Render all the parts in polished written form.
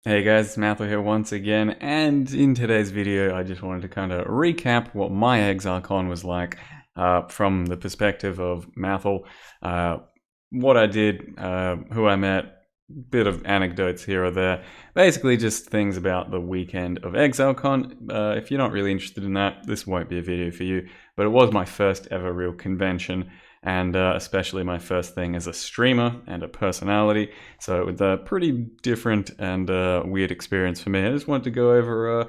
Hey guys, it's Mathil here once again, and in today's video I just wanted to kind of recap what my Exilecon was like from the perspective of Mathil, what I did, who I met, bit of anecdotes here or there, basically just things about the weekend of Exilecon. If you're not really interested in that, this won't be a video for you, but it was my first ever real convention, and especially my first thing as a streamer and a personality. So it was a pretty different and weird experience for me. I just wanted to go over,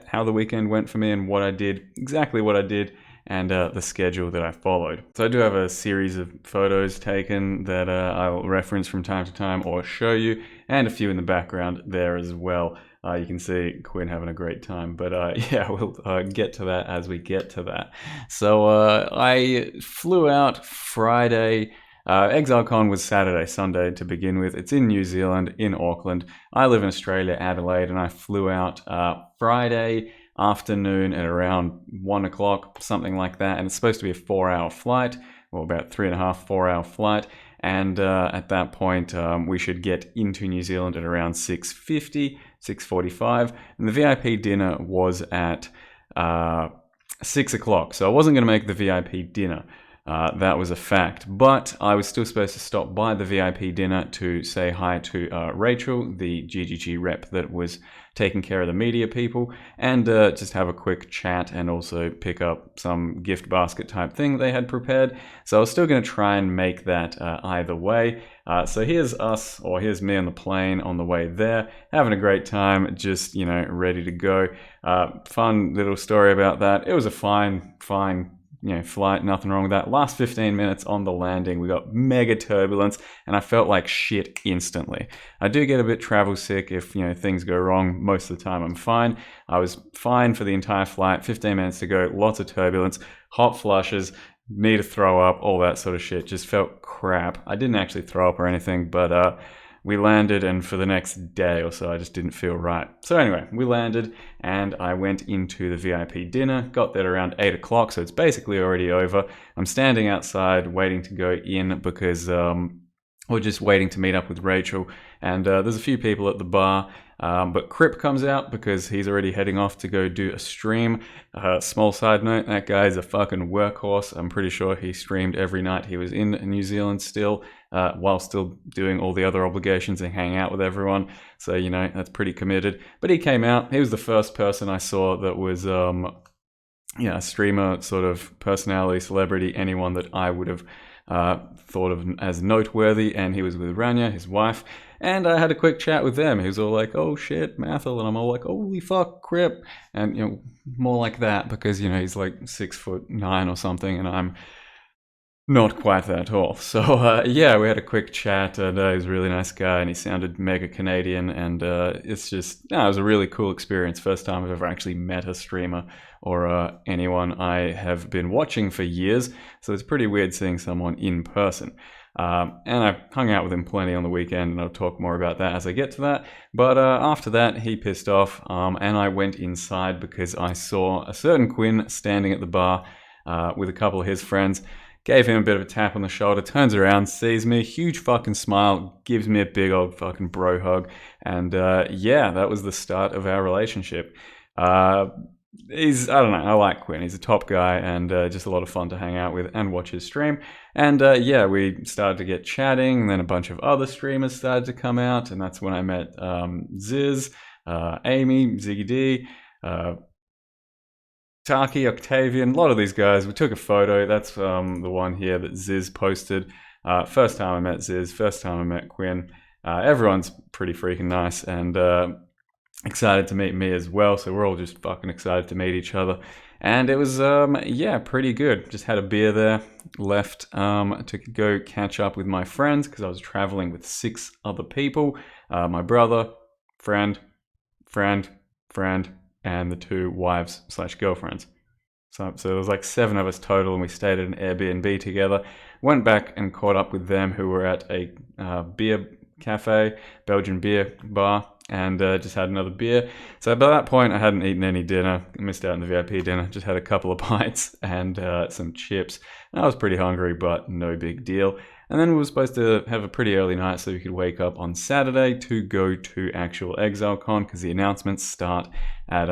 how the weekend went for me and what I did, exactly what I did, and the schedule that I followed. So I do have a series of photos taken that I'll reference from time to time or show you, and a few in the background there as well. You can see Quinn having a great time, but yeah, we'll get to that as we get to that. So I flew out Friday. Exilecon was Saturday, Sunday to begin with. It's in New Zealand, in Auckland. I live in Australia, Adelaide, and I flew out Friday afternoon at around 1 o'clock, something like that. And it's supposed to be a 4-hour flight, or about 3.5, 4-hour flight. And at that point, we should get into New Zealand at around 6:50, 6:45. And the VIP dinner was at 6 o'clock. So I wasn't going to make the VIP dinner. That was a fact, but I was still supposed to stop by the VIP dinner to say hi to Rachel, the GGG rep that was taking care of the media people, and just have a quick chat and also pick up some gift basket type thing they had prepared. So I was still going to try and make that either way. So here's us, or here's me on the plane on the way there, having a great time, just, ready to go. Fun little story about that. It was a fine flight, nothing wrong with that. Last 15 minutes on the landing, we got mega turbulence, and I felt like shit instantly. I do get a bit travel sick if, things go wrong. Most of the time I'm fine. I was fine for the entire flight, 15 minutes to go, lots of turbulence, hot flushes, need to throw up, all that sort of shit. Just felt crap. I didn't actually throw up or anything, but we landed, and for the next day or so, I just didn't feel right. So anyway, we landed, and I went into the VIP dinner, got there around 8 o'clock, so it's basically already over. I'm standing outside waiting to go in because we're just waiting to meet up with Rachel, and there's a few people at the bar, but Crip comes out because he's already heading off to go do a stream. Small side note, that guy is a fucking workhorse. I'm pretty sure he streamed every night he was in New Zealand still, while still doing all the other obligations and hanging out with everyone. So, that's pretty committed. But he came out. He was the first person I saw that was, a streamer, sort of personality, celebrity, anyone that I would have thought of as noteworthy. And he was with Rania, his wife. And I had a quick chat with them. He was all like, "Oh shit, Mathil," and I'm all like, "Holy fuck, Crip," and more like that because he's like 6'9" or something, and I'm not quite that tall. So yeah, we had a quick chat, and he's a really nice guy, and he sounded mega Canadian, and it was a really cool experience. First time I've ever actually met a streamer or anyone I have been watching for years, so it's pretty weird seeing someone in person. And I hung out with him plenty on the weekend, and I'll talk more about that as I get to that. But after that, he pissed off, and I went inside because I saw a certain Quinn standing at the bar with a couple of his friends. Gave him a bit of a tap on the shoulder, turns around, sees me, huge fucking smile, gives me a big old fucking bro hug, and that was the start of our relationship. I don't know, I like Quinn. He's a top guy, and just a lot of fun to hang out with and watch his stream. And we started to get chatting, and then a bunch of other streamers started to come out, and that's when I met Ziz, Amy, Ziggy D, Taki, Octavian, a lot of these guys. We took a photo. That's the one here that Ziz posted. First time I met Ziz, first time I met Quinn. Everyone's pretty freaking nice, and excited to meet me as well. So we're all just fucking excited to meet each other. And it was, pretty good. Just had a beer there, left to go catch up with my friends because I was traveling with 6 other people. My brother, friend, and the 2 wives/girlfriends. So there was like 7 of us total, and we stayed at an Airbnb together. Went back and caught up with them, who were at a beer cafe, Belgian beer bar, and just had another beer. So by that point, I hadn't eaten any dinner, missed out on the VIP dinner, just had a couple of bites and some chips. I was pretty hungry, but no big deal. And then we were supposed to have a pretty early night so we could wake up on Saturday to go to actual Exilecon, because the announcements start at,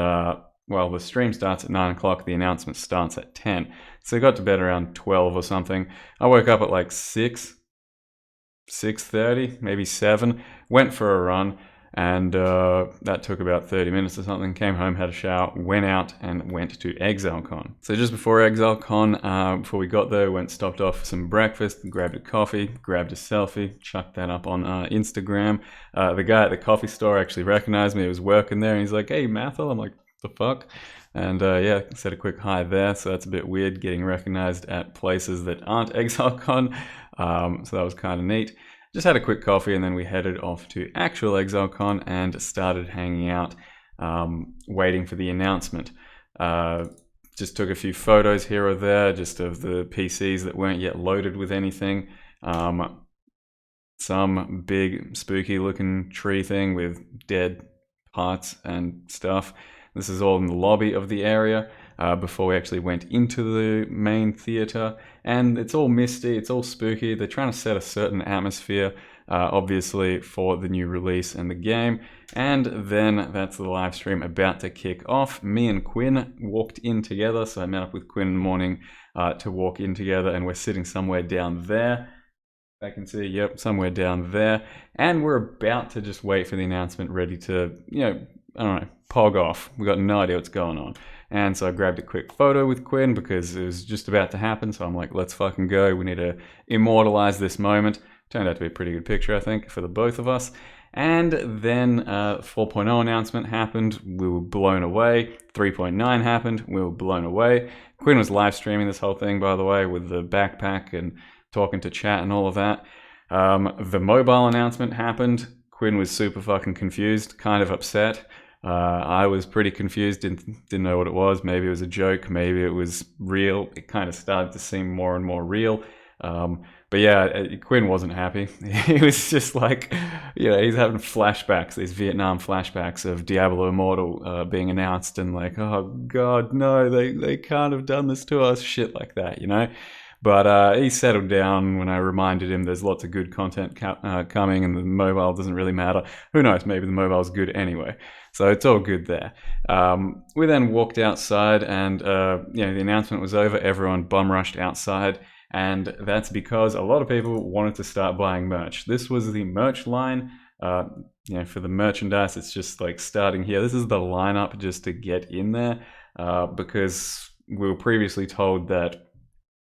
well, the stream starts at 9 o'clock, the announcement starts at 10. So I got to bed around 12 or something. I woke up at like 6:30, maybe 7, went for a run, and that took about 30 minutes or something. Came home, had a shower, went out and went to Exilecon. So just before Exilecon, before we got there, stopped off for some breakfast, grabbed a coffee, grabbed a selfie, chucked that up on Instagram. The guy at the coffee store actually recognized me. He was working there, and he's like, "Hey, Mathil." I'm like, "The fuck?" And yeah, said a quick hi there. So that's a bit weird, getting recognized at places that aren't Exilecon. So that was kind of neat. Just had a quick coffee, and then we headed off to actual Exilecon and started hanging out, waiting for the announcement. Just took a few photos here or there, just of the PCs that weren't yet loaded with anything. Some big spooky looking tree thing with dead parts and stuff. This is all in the lobby of the area before we actually went into the main theater. And it's all misty, it's all spooky. They're trying to set a certain atmosphere, obviously, for the new release and the game. And then that's the live stream about to kick off. Me and Quinn walked in together. So I met up with Quinn in the morning to walk in together, and we're sitting somewhere down there. I can see, yep, somewhere down there. And we're about to just wait for the announcement, ready to, I don't know, pog off. We got no idea what's going on. And so I grabbed a quick photo with Quinn because it was just about to happen. So I'm like, let's fucking go. We need to immortalize this moment. Turned out to be a pretty good picture, I think, for the both of us. And then 4.0 announcement happened. We were blown away. 3.9 happened. We were blown away. Quinn was live streaming this whole thing, by the way, with the backpack and talking to chat and all of that. The mobile announcement happened. Quinn was super fucking confused, kind of upset. I was pretty confused, didn't know what it was. Maybe it was a joke, maybe it was real. It kind of started to seem more and more real. But yeah, Quinn wasn't happy. He was just like, he's having flashbacks, these Vietnam flashbacks of Diablo Immortal being announced, and like, oh god, no, they can't have done this to us, shit like that, But he settled down when I reminded him there's lots of good content coming, and the mobile doesn't really matter. Who knows, maybe the mobile's good anyway. So it's all good there. We then walked outside, and the announcement was over. Everyone bum rushed outside, and that's because a lot of people wanted to start buying merch. This was the merch line. For the merchandise, it's just like starting here. This is the lineup just to get in there, because we were previously told that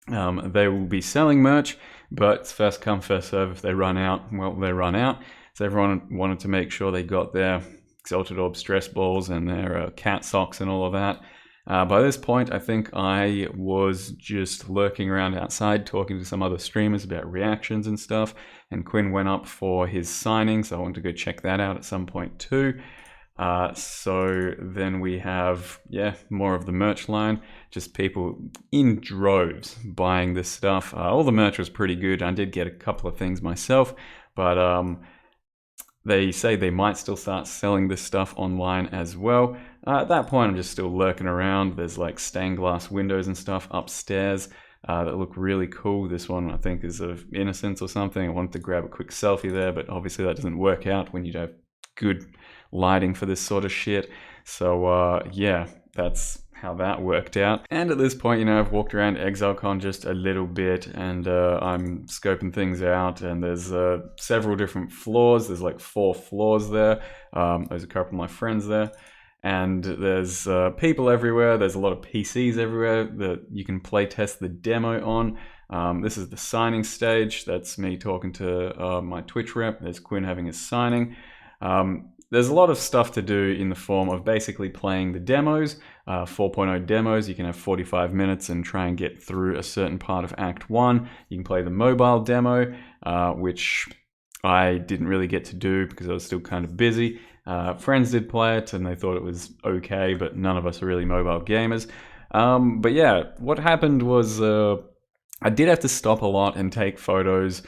they will be selling merch, but it's first come, first serve. If they run out, well, they run out. So everyone wanted to make sure they got their Exalted Orb stress balls and their cat socks and all of that. By this point, I think I was just lurking around outside talking to some other streamers about reactions and stuff, and Quinn went up for his signing, so I want to go check that out at some point too. So then we have, more of the merch line, just people in droves buying this stuff. All the merch was pretty good. I did get a couple of things myself, but they say they might still start selling this stuff online as well. At that point, I'm just still lurking around. There's like stained glass windows and stuff upstairs that look really cool. This one I think is of Innocence or something. I wanted to grab a quick selfie there, but obviously that doesn't work out when you have good lighting for this sort of shit. So that's how that worked out. And at this point, I've walked around Exilecon just a little bit, and I'm scoping things out, and there's several different floors. There's like 4 floors there. There's a couple of my friends there, and there's people everywhere. There's a lot of PCs everywhere that you can play test the demo on. This is the signing stage. That's me talking to my Twitch rep. There's Quinn having his signing. There's a lot of stuff to do in the form of basically playing the demos, 4.0 demos. You can have 45 minutes and try and get through a certain part of Act 1. You can play the mobile demo, which I didn't really get to do because I was still kind of busy. Friends did play it and they thought it was okay, but none of us are really mobile gamers. But yeah, what happened was I did have to stop a lot and take photos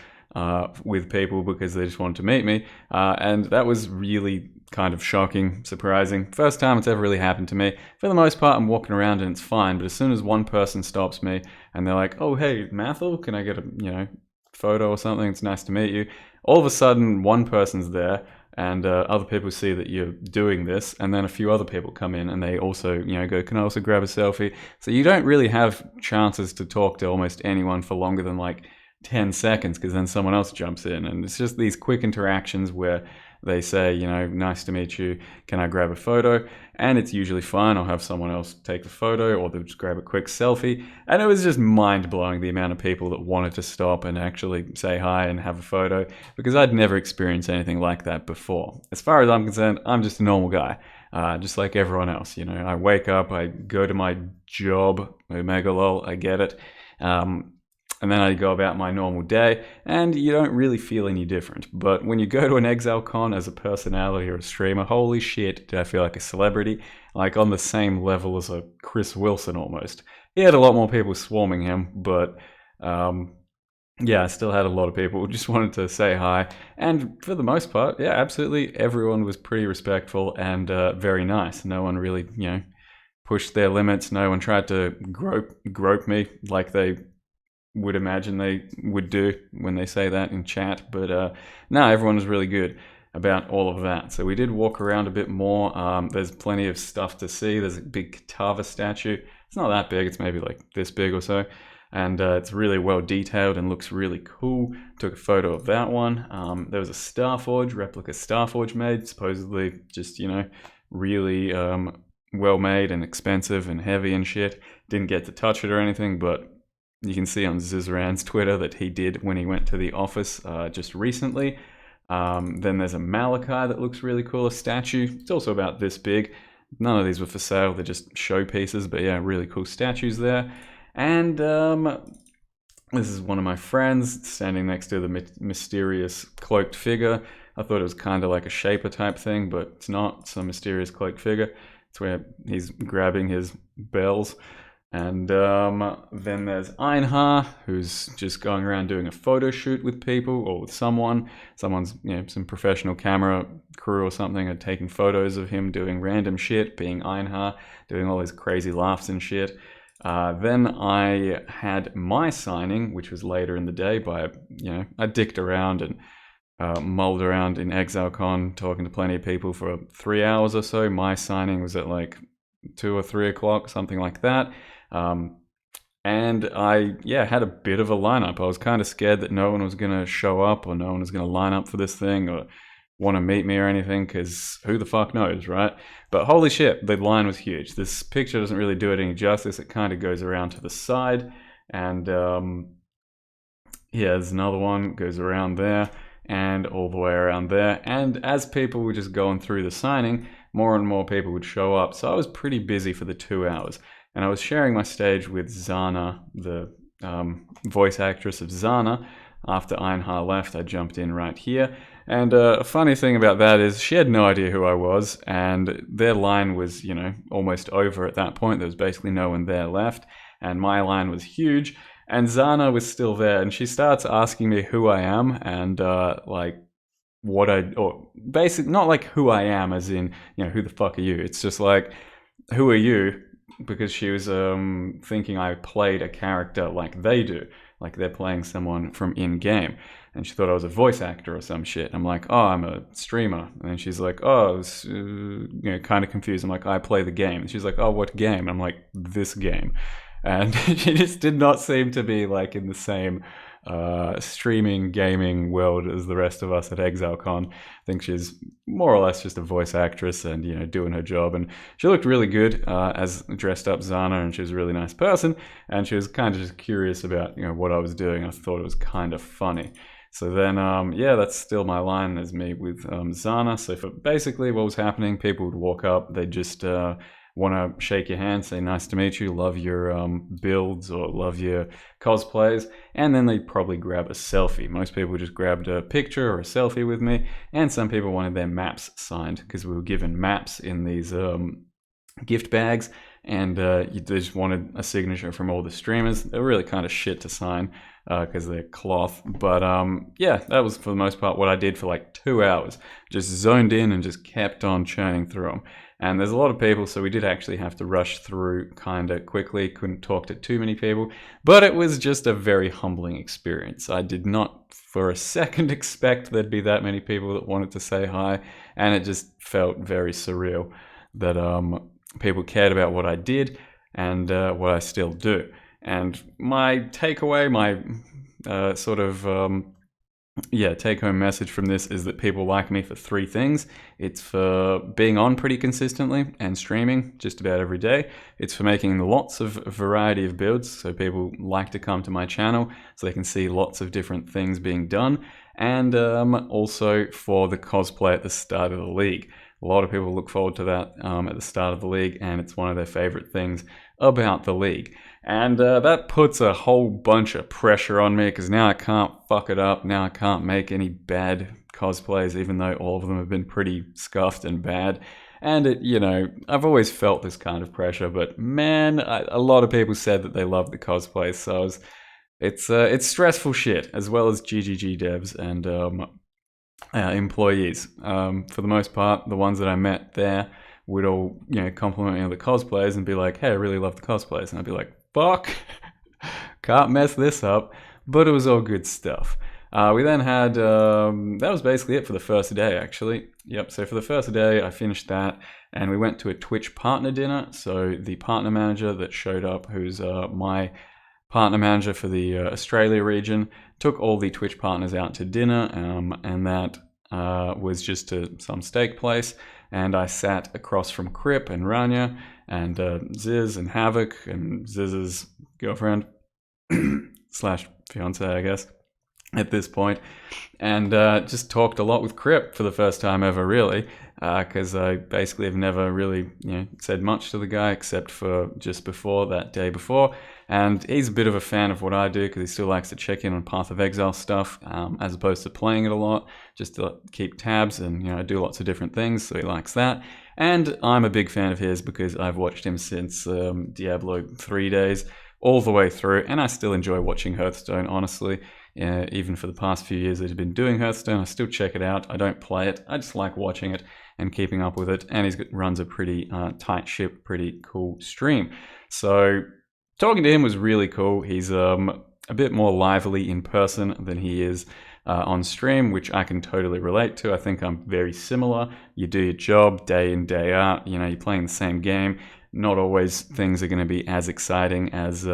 with people because they just wanted to meet me, and that was really kind of shocking, surprising. First time it's ever really happened to me. For the most part, I'm walking around and it's fine, but as soon as one person stops me and they're like, "Oh, hey, Mathil, can I get a photo or something. It's nice to meet you. All of a sudden, one person's there, and other people see that you're doing this, and then a few other people come in and they also, go, can I also grab a selfie? So you don't really have chances to talk to almost anyone for longer than like 10 seconds, because then someone else jumps in, and it's just these quick interactions where they say, nice to meet you, can I grab a photo? And it's usually fine. I'll have someone else take the photo, or they'll just grab a quick selfie. And it was just mind-blowing, the amount of people that wanted to stop and actually say hi and have a photo, because I'd never experienced anything like that before. As far as I'm concerned, I'm just a normal guy, just like everyone else. I wake up, I go to my job, omega lol, I get it. And then I go about my normal day, and you don't really feel any different. But when you go to an Exilecon as a personality or a streamer, holy shit, did I feel like a celebrity, like on the same level as a Chris Wilson almost. He had a lot more people swarming him, but yeah, I still had a lot of people who just wanted to say hi. And for the most part, yeah, absolutely, everyone was pretty respectful and very nice. No one really, pushed their limits. No one tried to grope me like they would imagine they would do when they say that in chat. But no, everyone was really good about all of that. So we did walk around a bit more. There's plenty of stuff to see. There's a big Katava statue. It's not that big. It's maybe like this big or so. And it's really well detailed and looks really cool. Took a photo of that one. There was a Starforge, replica Starforge made, supposedly just, really well made and expensive and heavy and shit. Didn't get to touch it or anything, but you can see on Zizran's Twitter that he did when he went to the office just recently. Then there's a Malachi that looks really cool, a statue. It's also about this big. None of these were for sale, they're just showpieces, but yeah, really cool statues there. And this is one of my friends standing next to the mysterious cloaked figure. I thought it was kind of like a shaper type thing, but it's not. It's a mysterious cloaked figure. It's where he's grabbing his bells. And then there's Einhar, who's just going around doing a photo shoot with people or with someone's, some professional camera crew or something are taking photos of him doing random shit, being Einhar, doing all his crazy laughs and shit. Then I had my signing, which was later in the day by, I dicked around and mulled around in Exilecon, talking to plenty of people for 3 hours or so. My signing was at like 2 or 3 o'clock, something like that. And I, had a bit of a lineup. I was kind of scared that no one was going to show up or no one was going to line up for this thing or want to meet me or anything, because who the fuck knows, right? But holy shit, the line was huge. This picture doesn't really do it any justice. It kind of goes around to the side, and there's another one, goes around there and all the way around there. And as people were just going through the signing, more and more people would show up. So I was pretty busy for the 2 hours. And I was sharing my stage with Zana, the voice actress of Zana. After Einhar left, I jumped in right here. And a funny thing about that is she had no idea who I was, and their line was, almost over at that point. There was basically no one there left, and my line was huge. And Zana was still there, and she starts asking me who I am and basically not like who I am as in, who the fuck are you? It's just like, who are you? Because she was thinking I played a character like they do, like they're playing someone from in-game. And she thought I was a voice actor or some shit. I'm like, oh, I'm a streamer. And then she's like, oh, I was, kind of confused. I'm like, I play the game. And she's like, oh, what game? And I'm like, this game. And she just did not seem to be like in the same streaming gaming world as the rest of us at Exilecon. I think she's more or less just a voice actress and doing her job, and she looked really good as dressed up Zana, and she was a really nice person, and she was kind of just curious about what I was doing. I thought it was kind of funny. So then that's still my line as me with Zana. So for basically what was happening, people would walk up, they just want to shake your hand, say nice to meet you, love your builds or love your cosplays, and then they'd probably grab a selfie. Most people just grabbed a picture or a selfie with me, and some people wanted their maps signed because we were given maps in these gift bags, and they just wanted a signature from all the streamers. They were really kind of shit to sign because they're cloth. But yeah, that was for the most part what I did for like 2 hours. Just zoned in and just kept on churning through them. And there's a lot of people, so we did actually have to rush through kind of quickly. Couldn't talk to too many people, but it was just a very humbling experience. I did not for a second expect there'd be that many people that wanted to say hi, and it just felt very surreal that people cared about what I did and what I still do. And my takeaway, my sort of take-home message from this is that people like me for 3 things. It's for being on pretty consistently and streaming just about every day. It's for making lots of variety of builds, so people like to come to my channel so they can see lots of different things being done. And also for the cosplay at the start of the league. A lot of people look forward to that at the start of the league, and it's one of their favorite things about the league. And that puts a whole bunch of pressure on me because now I can't fuck it up. Now I can't make any bad cosplays, even though all of them have been pretty scuffed and bad. And it, you know, I've always felt this kind of pressure, but man, a lot of people said that they love the cosplays, so it's stressful shit, as well as GGG devs and employees. For the most part, the ones that I met there would all, you know, compliment me on the cosplays and be like, hey, I really love the cosplays. And I'd be like, fuck, can't mess this up. But it was all good stuff. We then had, that was basically it for the first day, actually. Yep, so for the first day, I finished that, and we went to a Twitch partner dinner. So the partner manager that showed up, who's my partner manager for the Australia region, took all the Twitch partners out to dinner, and that was just to some steak place. And I sat across from Crip and Rania and Ziz and Havoc and Ziz's girlfriend slash fiance, I guess, at this point, and just talked a lot with Crip for the first time ever, really, because I basically have never really, you know, said much to the guy except for just before, that day before. And he's a bit of a fan of what I do because he still likes to check in on Path of Exile stuff, as opposed to playing it a lot, just to keep tabs and, you know, do lots of different things, so he likes that. And I'm a big fan of his because I've watched him since Diablo 3 days, all the way through, and I still enjoy watching Hearthstone, honestly. Even for the past few years that he's been doing Hearthstone, I still check it out. I don't play it, I just like watching it and keeping up with it, and he runs a pretty tight ship, pretty cool stream. So talking to him was really cool. He's a bit more lively in person than he is on stream, which I can totally relate to. I think I'm very similar. You do your job day in, day out, you know, you're playing the same game. Not always things are going to be as exciting as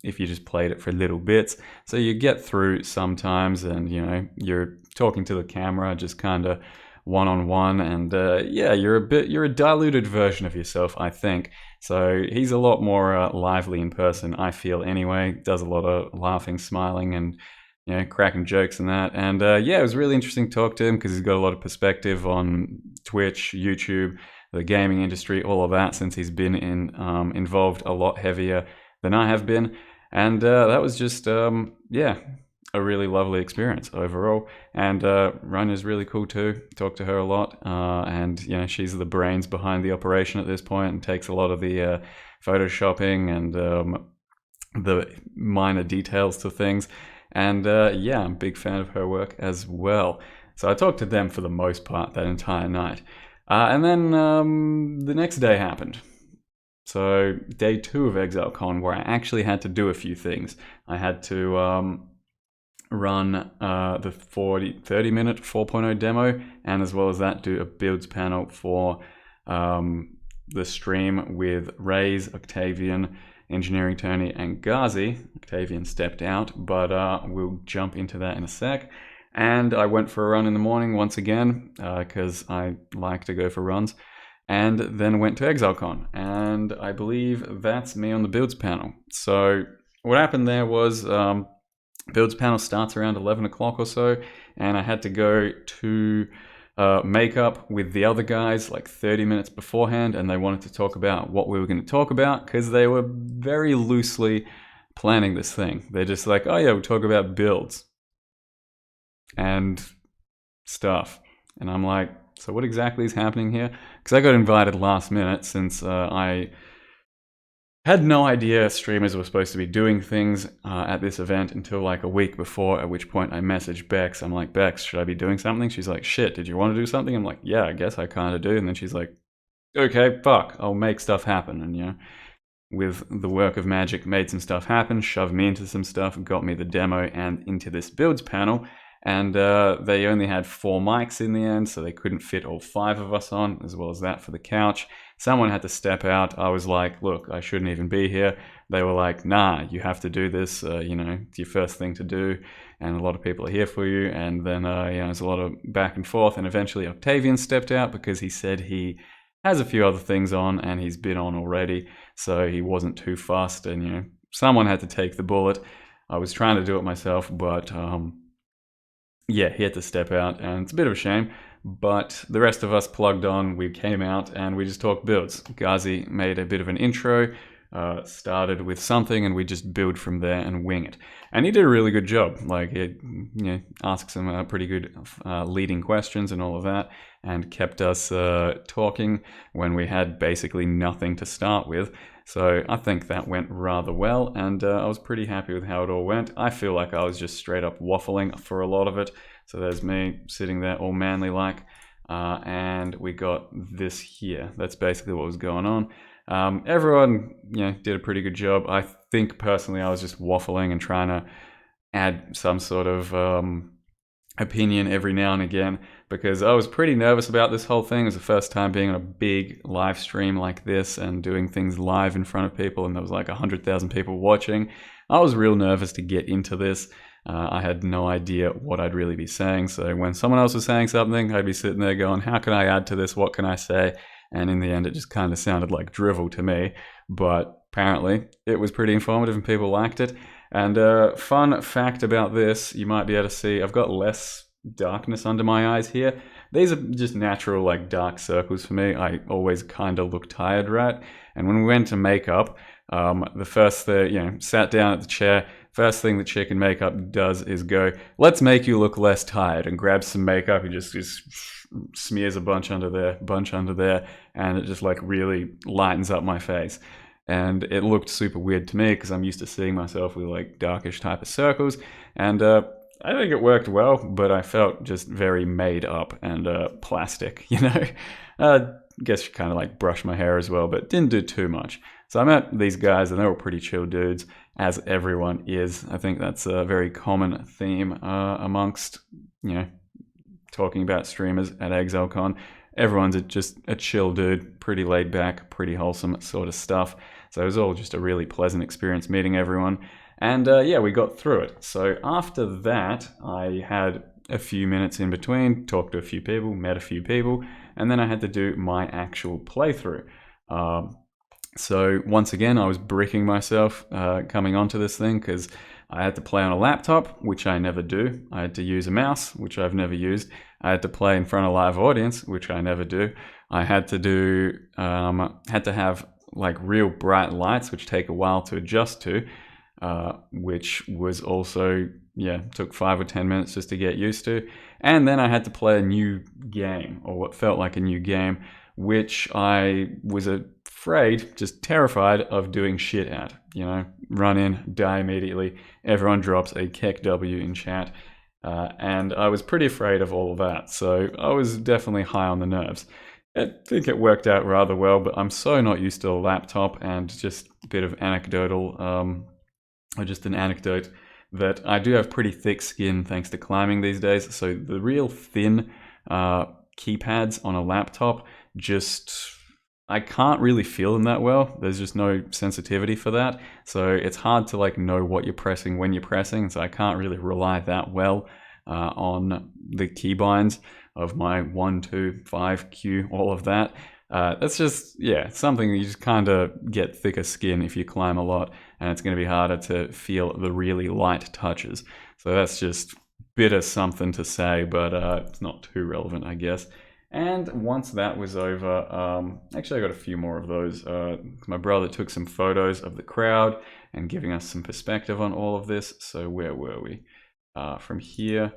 if you just played it for little bits. So you get through sometimes, and, you know, you're talking to the camera just kind of one-on-one, and yeah, you're a diluted version of yourself, I think. So he's a lot more lively in person, I feel, anyway. Does a lot of laughing, smiling, and, you know, cracking jokes and that. And yeah, it was really interesting to talk to him because he's got a lot of perspective on Twitch, YouTube, the gaming industry, all of that, since he's been involved a lot heavier than I have been. And that was just, yeah, a really lovely experience overall. And Ranya's really cool too. Talk to her a lot, and, you know, she's the brains behind the operation at this point and takes a lot of the photoshopping and the minor details to things. And yeah, I'm a big fan of her work as well. So I talked to them for the most part that entire night. And then the next day happened. So day 2 of Exilecon, where I actually had to do a few things. I had to run the 30-minute 4.0 demo, and as well as that, do a builds panel for the stream with Raze, Octavian, Engineering Tony, and Ghazi. Octavian stepped out, but we'll jump into that in a sec. And I went for a run in the morning once again, because I like to go for runs, and then went to Exilecon. And I believe that's me on the builds panel. So what happened there was builds panel starts around 11 o'clock or so, and I had to go to makeup with the other guys like 30 minutes beforehand, and they wanted to talk about what we were going to talk about because they were very loosely planning this thing. They're just like, oh yeah, we'll talk about builds and stuff. And I'm like, so what exactly is happening here? Because I got invited last minute since I Had no idea streamers were supposed to be doing things at this event until like a week before, at which point I messaged Bex. I'm like, Bex, should I be doing something? She's like, shit, did you want to do something? I'm like, yeah, I guess I kind of do. And then she's like, okay, fuck, I'll make stuff happen. And, you know, with the work of magic, made some stuff happen, shoved me into some stuff, got me the demo and into this builds panel. And they only had 4 mics in the end, so they couldn't fit all 5 of us on, as well as that for the couch. Someone had to step out. I was like, look, I shouldn't even be here. They were like, nah, you have to do this. You know, it's your first thing to do, and a lot of people are here for you. And then, you know, there's a lot of back and forth, and eventually Octavian stepped out because he said he has a few other things on, and he's been on already, so he wasn't too fast, and, you know, someone had to take the bullet. I was trying to do it myself, but yeah, he had to step out, and it's a bit of a shame. But the rest of us plugged on, we came out, and we just talked builds. Ghazi made a bit of an intro, started with something, and we just build from there and wing it. And he did a really good job. Like, he, you know, asked some pretty good leading questions and all of that, and kept us talking when we had basically nothing to start with. So I think that went rather well, and I was pretty happy with how it all went. I feel like I was just straight up waffling for a lot of it. So there's me sitting there all manly like, and we got this here. That's basically what was going on. Everyone, you know, did a pretty good job. I think personally I was just waffling and trying to add some sort of opinion every now and again, because I was pretty nervous about this whole thing. It was the first time being on a big live stream like this and doing things live in front of people, and there was like 100,000 people watching. I was real nervous to get into this. I had no idea what I'd really be saying, so when someone else was saying something, I'd be sitting there going, how can I add to this? What can I say? And in the end, it just kind of sounded like drivel to me, but apparently it was pretty informative and people liked it. And fun fact about this, you might be able to see, I've got less darkness under my eyes here. These are just natural, like, dark circles for me. I always kind of look tired, right? And when we went to makeup, the first thing, you know, sat down at the chair, first thing the chick in makeup does is go, let's make you look less tired, and grabs some makeup and just smears a bunch under there, and it just like really lightens up my face. And it looked super weird to me because I'm used to seeing myself with like darkish type of circles, and I think it worked well, but I felt just very made up and plastic, you know. I guess you kind of like brushed my hair as well, but didn't do too much. So I met these guys, and they were pretty chill dudes, as everyone is. I think that's a very common theme amongst, you know, talking about streamers at Exilecon. Everyone's just a chill dude, pretty laid back, pretty wholesome sort of stuff. So it was all just a really pleasant experience meeting everyone. And yeah, we got through it. So after that, I had a few minutes in between, talked to a few people, met a few people, and then I had to do my actual playthrough. So once again, I was bricking myself coming onto this thing because I had to play on a laptop, which I never do. I had to use a mouse, which I've never used. I had to play in front of a live audience, which I never do. I had to have like real bright lights, which take a while to adjust to, which was also, yeah, took 5 or 10 minutes just to get used to. And then I had to play a new game, or what felt like a new game, which I was afraid, just terrified of doing shit at. You know, run in, die immediately, everyone drops a keck W in chat, and I was pretty afraid of all of that, so I was definitely high on the nerves. I think it worked out rather well, but I'm so not used to a laptop, and just a bit of anecdotal, or just an anecdote, that I do have pretty thick skin thanks to climbing these days, so the real thin keypads on a laptop, just, I can't really feel them that well. There's just no sensitivity for that, so it's hard to like know what you're pressing when you're pressing, so I can't really rely that well on the keybinds of my 1, 2, 5, Q, all of that. That's just, yeah, something you just kind of get thicker skin if you climb a lot, and it's going to be harder to feel the really light touches. So that's just a bit of something to say, but it's not too relevant, I guess. And once that was over, actually I got a few more of those. My brother took some photos of the crowd and giving us some perspective on all of this. So where were we? From here.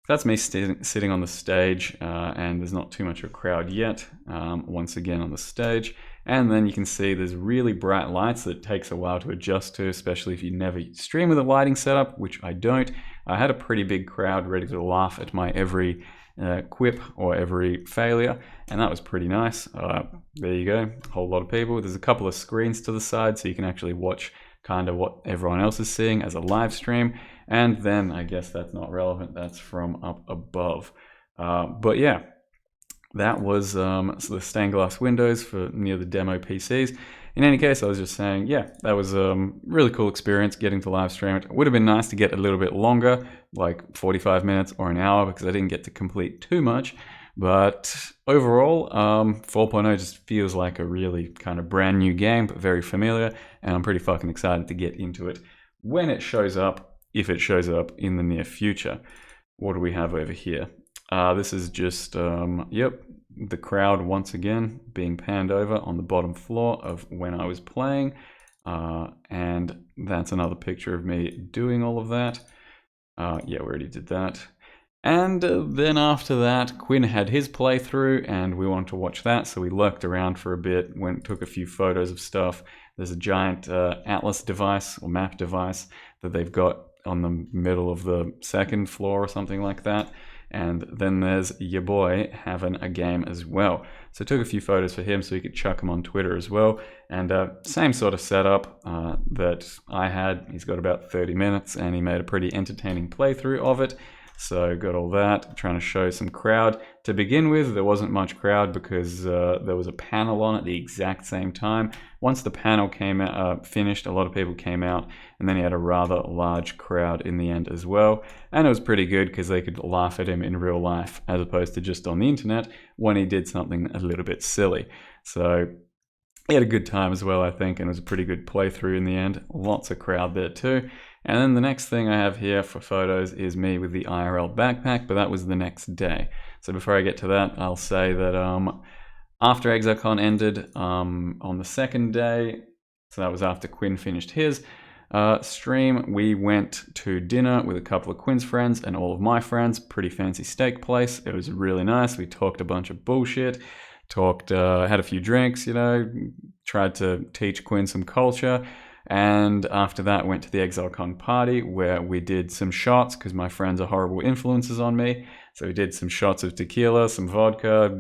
that's me sitting on the stage, and there's not too much of a crowd yet, once again on the stage. And then you can see there's really bright lights that takes a while to adjust to, especially if you never stream with a lighting setup, which I don't. I had a pretty big crowd ready to laugh at my every quip or every failure, and that was pretty nice. There you go, a whole lot of people. There's a couple of screens to the side so you can actually watch kind of what everyone else is seeing as a live stream. And then I guess that's not relevant, that's from up above. But yeah, that was so the stained glass windows for near the demo PCs. In any case, I was just saying, yeah, that was a really cool experience getting to live stream it. It would have been nice to get a little bit longer, like 45 minutes or an hour, because I didn't get to complete too much. But overall, 4.0 just feels like a really kind of brand new game, but very familiar, and I'm pretty fucking excited to get into it when it shows up, if it shows up in the near future. What do we have over here? This is just, yep, the crowd once again being panned over on the bottom floor of when I was playing. And that's another picture of me doing all of that. Yeah, we already did that. And then after that, Quinn had his playthrough and we wanted to watch that, so we lurked around for a bit, took a few photos of stuff. There's a giant atlas device or map device that they've got on the middle of the second floor or something like that. And then there's your boy having a game as well. So I took a few photos for him so he could chuck them on Twitter as well. And same sort of setup that I had. He's got about 30 minutes and he made a pretty entertaining playthrough of it. So got all that, trying to show some crowd. To begin with, there wasn't much crowd because there was a panel on at the exact same time. Once the panel came out, finished, a lot of people came out, and then he had a rather large crowd in the end as well. And it was pretty good because they could laugh at him in real life as opposed to just on the internet when he did something a little bit silly. So he had a good time as well, I think, and it was a pretty good playthrough in the end. Lots of crowd there too. And then the next thing I have here for photos is me with the IRL backpack, but that was the next day. So before I get to that, I'll say that after Exilecon ended on the second day, so that was after Quinn finished his stream, we went to dinner with a couple of Quinn's friends and all of my friends. Pretty fancy steak place. It was really nice. We talked a bunch of bullshit. Had a few drinks, you know, tried to teach Quinn some culture. And after that, went to the Exilecon party where we did some shots because my friends are horrible influences on me. So we did some shots of tequila, some vodka,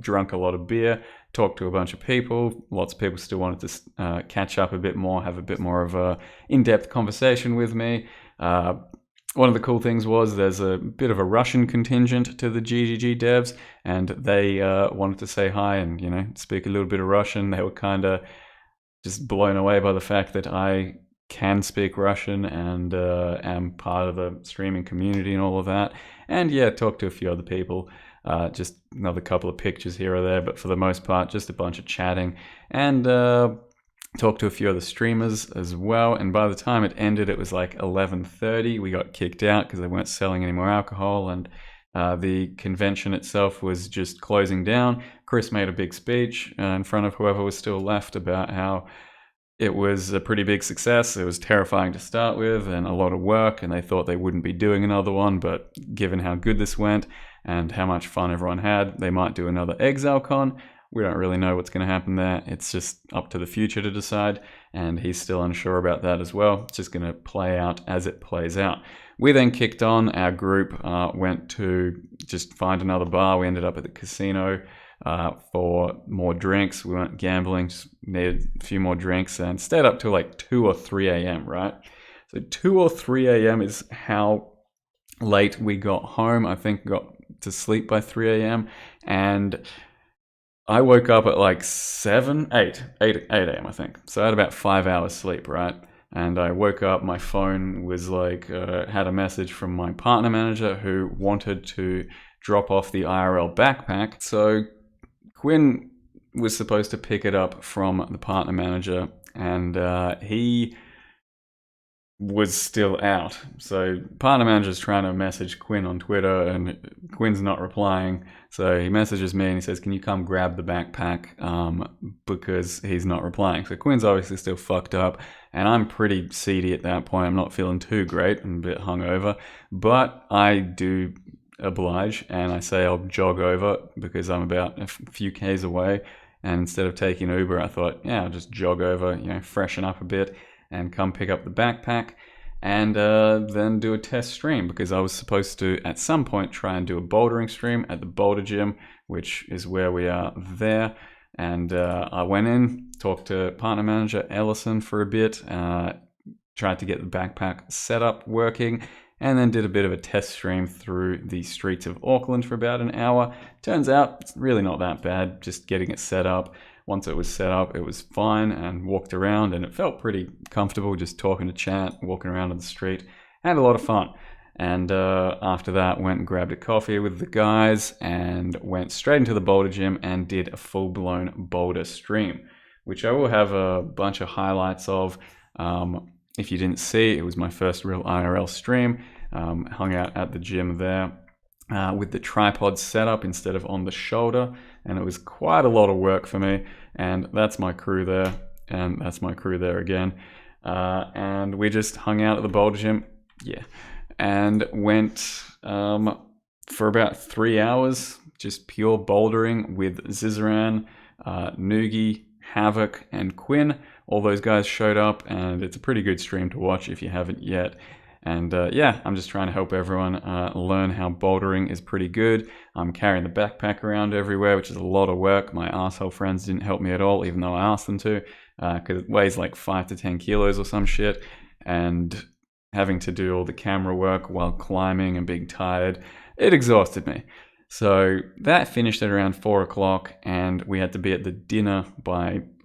drunk a lot of beer, talked to a bunch of people. Lots of people still wanted to catch up a bit more, have a bit more of a in-depth conversation with me. One of the cool things was there's a bit of a Russian contingent to the GGG devs, and they wanted to say hi and, you know, speak a little bit of Russian. They were kind of just blown away by the fact that I can speak Russian and am part of the streaming community and all of that. And yeah, talked to a few other people. Just another couple of pictures here or there, but for the most part, just a bunch of chatting. And talked to a few other streamers as well, and by the time it ended, it was like 11:30. We got kicked out because they weren't selling any more alcohol, and the convention itself was just closing down. Chris made a big speech in front of whoever was still left about how it was a pretty big success. It was terrifying to start with and a lot of work, and they thought they wouldn't be doing another one, but given how good this went and how much fun everyone had, they might do another Exilecon. We don't really know what's going to happen there. It's just up to the future to decide, and he's still unsure about that as well. It's just going to play out as it plays out. We then kicked on. Our group went to just find another bar. We ended up at the casino for more drinks. We weren't gambling, just needed a few more drinks, and stayed up till like 2 or 3 a.m., right? So 2 or 3 a.m. is how late we got home. I think got to sleep by 3 a.m. and I woke up at like 8 a.m. I think. So I had about 5 hours sleep, right? And I woke up, my phone was like, had a message from my partner manager who wanted to drop off the IRL backpack. So Quinn was supposed to pick it up from the partner manager, and he was still out. So partner manager's trying to message Quinn on Twitter and Quinn's not replying. So he messages me and he says, can you come grab the backpack? Because he's not replying. So Quinn's obviously still fucked up, and I'm pretty seedy at that point. I'm not feeling too great. I'm a bit hungover, but I do oblige and I say I'll jog over because I'm about a few Ks away. And instead of taking Uber, I thought, yeah, I'll just jog over, freshen up a bit and come pick up the backpack and then do a test stream because I was supposed to, at some point, try and do a bouldering stream at the boulder gym, which is where we are there. And I went in, talked to partner manager Ellison for a bit, tried to get the backpack set up working, and then did a bit of a test stream through the streets of Auckland for about an hour. Turns out it's really not that bad, just getting it set up. Once it was set up, it was fine, and walked around and it felt pretty comfortable just talking to chat, walking around on the street. Had a lot of fun. And after that, went and grabbed a coffee with the guys and went straight into the boulder gym and did a full-blown boulder stream, which I will have a bunch of highlights of. If you didn't see, it was my first real IRL stream. Hung out at the gym there with the tripod set up instead of on the shoulder, and it was quite a lot of work for me. And that's my crew there, and that's my crew there again. And we just hung out at the boulder gym, and went for about 3 hours, just pure bouldering with Zizaran, Noogie, Havoc, and Quinn. All those guys showed up, and it's a pretty good stream to watch if you haven't yet. And I'm just trying to help everyone learn how bouldering is pretty good. I'm carrying the backpack around everywhere, which is a lot of work. My arsehole friends didn't help me at all, even though I asked them to, because it weighs like 5 to 10 kilos or some shit. And having to do all the camera work while climbing and being tired, it exhausted me. So that finished at around 4 o'clock, and we had to be at the dinner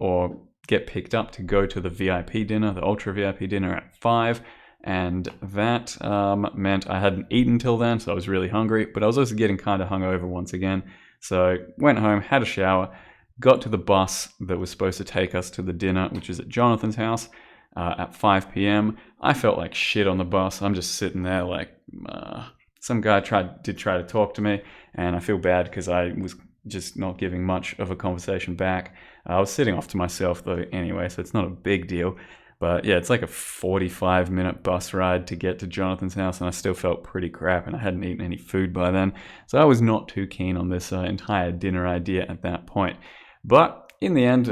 or get picked up to go to the VIP dinner, the Ultra VIP dinner at 5. And that meant I hadn't eaten till then, so I was really hungry, but I was also getting kind of hungover once again. So went home, had a shower, got to the bus that was supposed to take us to the dinner, which is at Jonathan's house at 5 p.m. I felt like shit on the bus. I'm just sitting there like, some guy did try to talk to me, and I feel bad because I was just not giving much of a conversation back. I was sitting off to myself though anyway, so it's not a big deal. But yeah, it's like a 45-minute bus ride to get to Jonathan's house, and I still felt pretty crap, and I hadn't eaten any food by then. So I was not too keen on this entire dinner idea at that point. But in the end,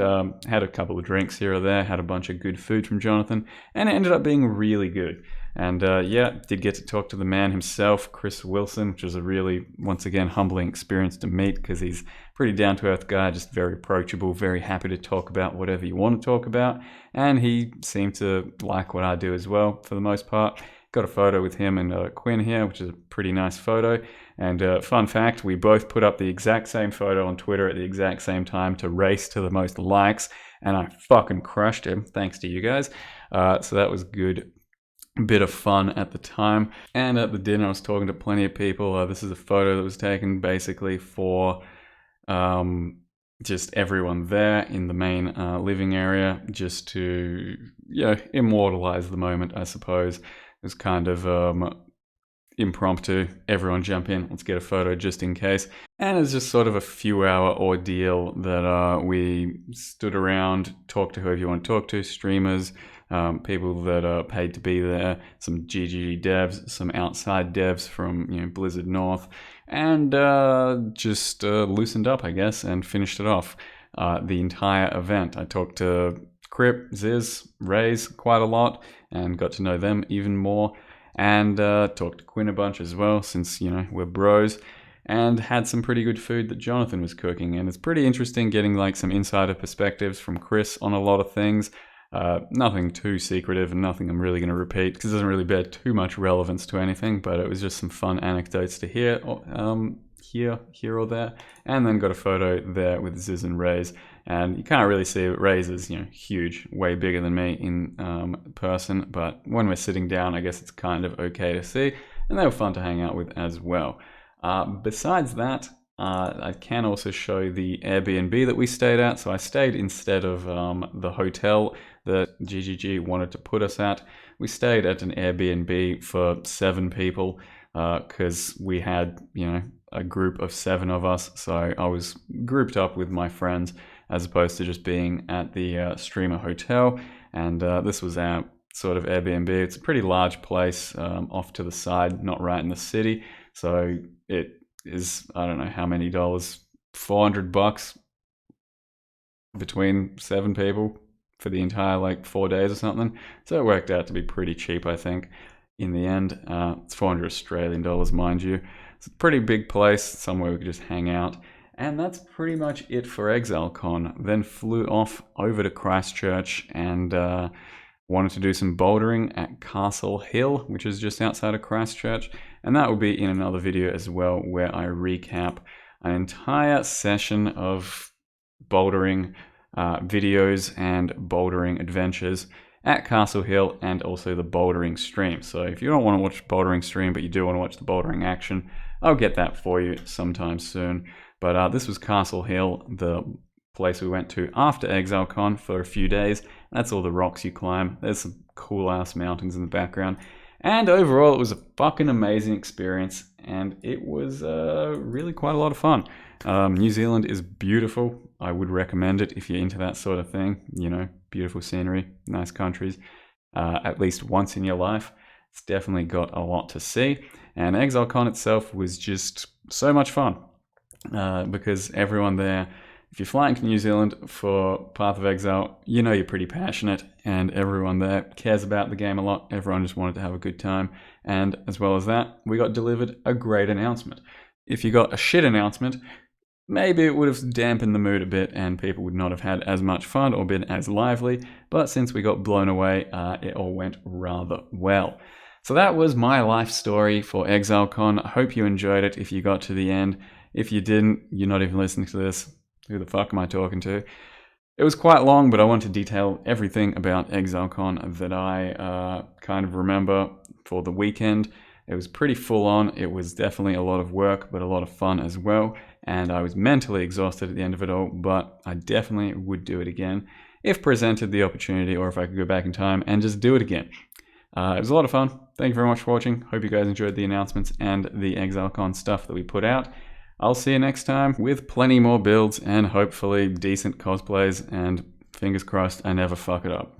had a couple of drinks here or there, had a bunch of good food from Jonathan, and it ended up being really good. And did get to talk to the man himself, Chris Wilson, which was a really, once again, humbling experience to meet because he's a pretty down-to-earth guy, just very approachable, very happy to talk about whatever you want to talk about. And he seemed to like what I do as well, for the most part. Got a photo with him and Quinn here, which is a pretty nice photo. And fun fact, we both put up the exact same photo on Twitter at the exact same time to race to the most likes, and I fucking crushed him, thanks to you guys. So that was good. Bit of fun at the time. And at the dinner I was talking to plenty of people. This is a photo that was taken basically for just everyone there in the main living area, just to immortalize the moment, I suppose. It was kind of impromptu, everyone jump in, let's get a photo just in case. And it's just sort of a few-hour ordeal that we stood around, talked to whoever you want to talk to, streamers, people that are paid to be there, some GGG devs, some outside devs from Blizzard North, and just loosened up, I guess, and finished it off. The entire event. I talked to Crip, Ziz, Raze quite a lot, and got to know them even more, and talked to Quinn a bunch as well, since we're bros. And had some pretty good food that Jonathan was cooking, and it's pretty interesting getting like some insider perspectives from Chris on a lot of things. Nothing too secretive and nothing I'm really going to repeat because it doesn't really bear too much relevance to anything, but it was just some fun anecdotes to hear here or there. And then got a photo there with Ziz and Raze, and you can't really see it. Raze is huge, way bigger than me in person, but when we're sitting down I guess it's kind of okay to see, and they were fun to hang out with as well. Besides that, I can also show the Airbnb that we stayed at. So I stayed instead of the hotel that GGG wanted to put us at. We stayed at an Airbnb for 7 people because we had, a group of 7 of us. So I was grouped up with my friends as opposed to just being at the streamer hotel. And this was our sort of Airbnb. It's a pretty large place off to the side, not right in the city. So it is, I don't know how many dollars, $400 between 7 people for the entire like 4 days or something. So it worked out to be pretty cheap, I think, in the end. It's 400 Australian dollars, mind you. It's a pretty big place, somewhere we could just hang out. And that's pretty much it for Exilecon. Then flew off over to Christchurch and wanted to do some bouldering at Castle Hill, which is just outside of Christchurch. And that will be in another video as well, where I recap an entire session of bouldering videos and bouldering adventures at Castle Hill, and also the bouldering stream. So if you don't want to watch bouldering stream, but you do want to watch the bouldering action, I'll get that for you sometime soon. But this was Castle Hill, the place we went to after Exilecon for a few days. That's all the rocks you climb. There's some cool ass mountains in the background. And overall, it was a fucking amazing experience, and it was really quite a lot of fun. New Zealand is beautiful. I would recommend it if you're into that sort of thing. You know, beautiful scenery, nice countries, at least once in your life. It's definitely got a lot to see. And Exilecon itself was just so much fun because everyone there, if you're flying to New Zealand for Path of Exile, you know you're pretty passionate, and everyone there cares about the game a lot. Everyone just wanted to have a good time. And as well as that, we got delivered a great announcement. If you got a shit announcement, maybe it would have dampened the mood a bit and people would not have had as much fun or been as lively, but since we got blown away, it all went rather well. So that was my life story for Exilecon. I hope you enjoyed it if you got to the end. If you didn't, you're not even listening to this. Who the fuck am I talking to? It was quite long, but I want to detail everything about Exilecon that I kind of remember for the weekend. It was pretty full on. It was definitely a lot of work, but a lot of fun as well. And I was mentally exhausted at the end of it all, but I definitely would do it again if presented the opportunity, or if I could go back in time and just do it again. It was a lot of fun. Thank you very much for watching. Hope you guys enjoyed the announcements and the Exilecon stuff that we put out. I'll see you next time with plenty more builds and hopefully decent cosplays, and fingers crossed I never fuck it up.